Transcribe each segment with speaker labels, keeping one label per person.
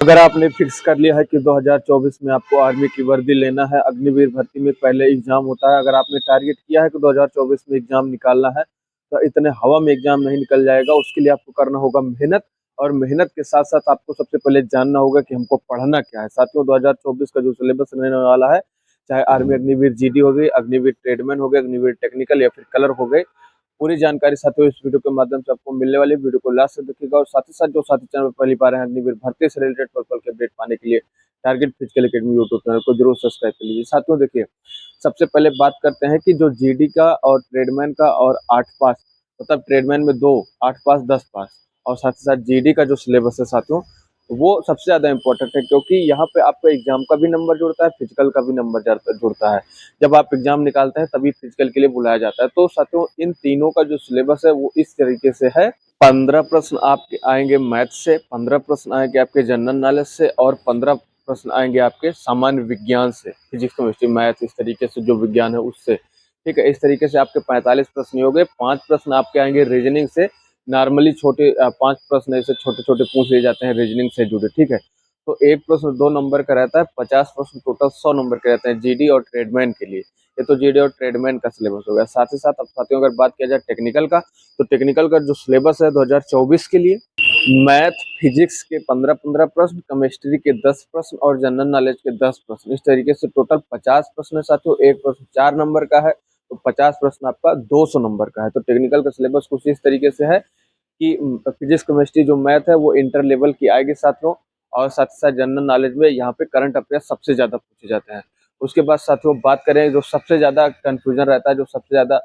Speaker 1: अगर आपने फिक्स कर लिया है कि 2024 में आपको आर्मी की वर्दी लेना है, अग्निवीर भर्ती में पहले एग्जाम होता है। अगर आपने टारगेट किया है कि 2024 में एग्जाम निकालना है, तो इतने हवा में एग्जाम नहीं निकल जाएगा। उसके लिए आपको करना होगा मेहनत, और मेहनत के साथ साथ आपको सबसे पहले जानना होगा कि हमको पढ़ना क्या है। साथियों, 2024 का जो सिलेबस रहने वाला है, चाहे आर्मी अग्निवीर जीडी हो गई, अग्निवीर ट्रेडमैन हो गए, अग्निवीर टेक्निकल या फिर कलर हो गए, पूरी जानकारी साथियों इस वीडियो के माध्यम से आपको मिलने वाली है। वीडियो को लास्ट तक देखिएगा, और साथ ही साथ जो साथी चैनल पर पहली बार है अग्निवीर भर्ती से रिलेटेड पल पल के अपडेट पाने के लिए target physical academy YouTube channel को जरूर सब्सक्राइब कर लीजिए। साथियों देखिए, सबसे पहले बात करते हैं कि जो जीडी का और ट्रेडमैन का और 8 पास, मतलब ट्रेडमैन में 2 8 पास 10 पास, और साथ ही साथ जीडी का जो सिलेबस है साथियों, वो सबसे ज्यादा इंपॉर्टेंट है, क्योंकि यहाँ पे आपका एग्जाम का भी नंबर जुड़ता है, फिजिकल का भी नंबर जुड़ता है। जब आप एग्जाम निकालते हैं तभी फिजिकल के लिए बुलाया जाता है। तो साथियों, इन तीनों का जो सिलेबस है वो इस तरीके से है। 15 प्रश्न आपके आएंगे मैथ से, 15 प्रश्न आएंगे आपके जनरल नॉलेज से, और 15 प्रश्न आएंगे आपके सामान्य विज्ञान से, फिजिक्स केमिस्ट्री मैथ, इस तरीके से जो विज्ञान है उससे। ठीक है, इस तरीके से आपके 45 प्रश्न हो गए। 5 प्रश्न आपके आएंगे रीजनिंग से। नॉर्मली छोटे 5 प्रश्न ऐसे छोटे छोटे पूछ लिए जाते हैं रीजनिंग से जुड़े। ठीक है, तो एक प्रश्न 2 नंबर का रहता है, 50 प्रश्न टोटल 100 नंबर के रहते हैं जीडी और ट्रेडमैन के लिए। ये तो जीडी और ट्रेडमैन का सिलेबस हो गया। साथ ही साथ अब साथियों अगर बात किया जाए टेक्निकल का, तो टेक्निकल का जो सिलेबस है 2024 के लिए, मैथ फिजिक्स के 15-15 प्रश्न, केमिस्ट्री के 10 प्रश्न और जनरल नॉलेज के 10 प्रश्न, इस तरीके से टोटल 50 प्रश्न है साथियों। एक प्रश्न 4 नंबर का है, तो 50 प्रश्न आपका 200 नंबर का है। तो टेक्निकल का सिलेबस कुछ इस तरीके से है कि फिजिक्स केमिस्ट्री जो मैथ है वो इंटर लेवल की आएगी साथियों, और साथ ही साथ जनरल नॉलेज में यहाँ पे करंट अफेयर सबसे ज्यादा पूछे जाते हैं। उसके बाद साथियों बात करें जो सबसे ज्यादा कंफ्यूजन रहता है, जो सबसे ज्यादा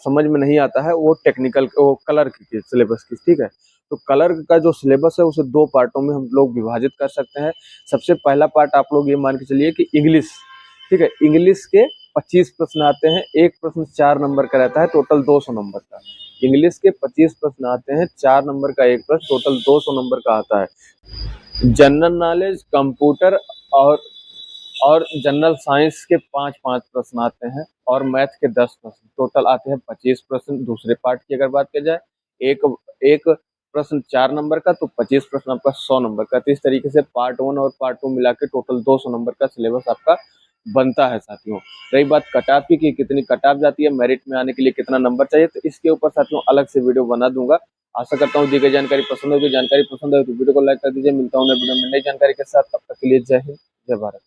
Speaker 1: समझ में नहीं आता है, वो टेक्निकल वो कलर की सिलेबस की। ठीक है, तो कलर का जो सिलेबस है उसे 2 पार्टों में हम लोग विभाजित कर सकते हैं। सबसे पहला पार्ट आप लोग ये मान के चलिए कि इंग्लिश। ठीक है, इंग्लिश के 25 प्रश्न आते हैं, एक प्रश्न 4 नंबर का रहता है, टोटल 200 नंबर का। इंग्लिश के 25 प्रश्न आते हैं, 4 नंबर का एक प्रश्न, टोटल 200 नंबर का आता है। जनरल नॉलेज, कंप्यूटर और जनरल साइंस के 5-5 प्रश्न आते हैं, और मैथ के 10 प्रश्न, टोटल आते हैं 25 प्रश्न। दूसरे पार्ट की अगर बात की जाए, एक एक प्रश्न 4 नंबर का, तो 25 प्रश्न आपका 100 नंबर का। तो इस तरीके से पार्ट 1 और पार्ट 2 मिला के टोटल 200 नंबर का सिलेबस आपका बनता है साथियों। रही बात कटऑफ की कि कितनी कटऑफ जाती है, मेरिट में आने के लिए कितना नंबर चाहिए, तो इसके ऊपर साथियों अलग से वीडियो बना दूंगा। आशा करता हूँ दी गई जानकारी पसंद होगी। जानकारी पसंद है तो वीडियो को लाइक कर दीजिए। मिलता हूँ नए वीडियो में नई जानकारी के साथ, तब तक के लिए जय हिंद, जय भारत।